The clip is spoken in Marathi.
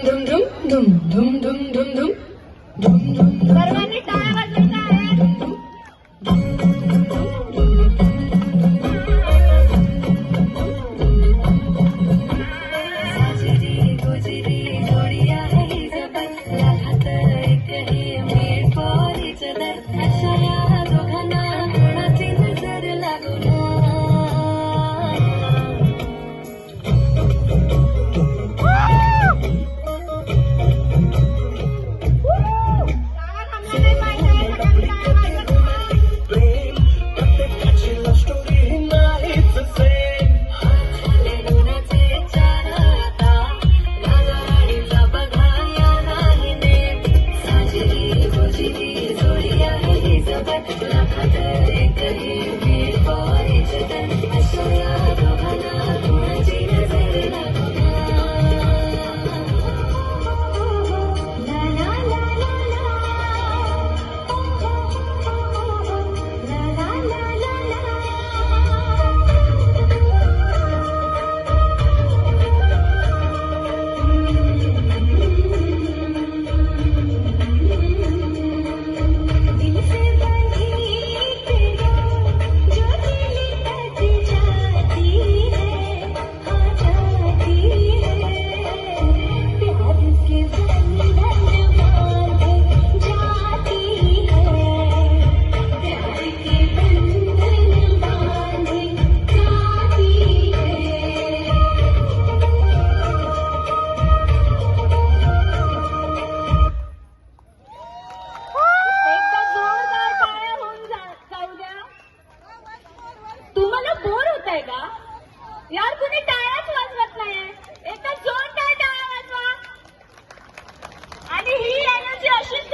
धुम धुम धुम धुम धुम धुम धुम धुम सर्वांनी टाळ्या वाजवायच्या आहेत. साजरी गोजरी जोडी आहे जबर लाखात एक हे मेड फॉर इच अदर अशा या दोघांना कोणाची नजर लागू यार कुणी टाळ्याच वाजवत नाही. एकदा जोरदार टाळ्या वाजवा. आणि ही एनर्जी अशीच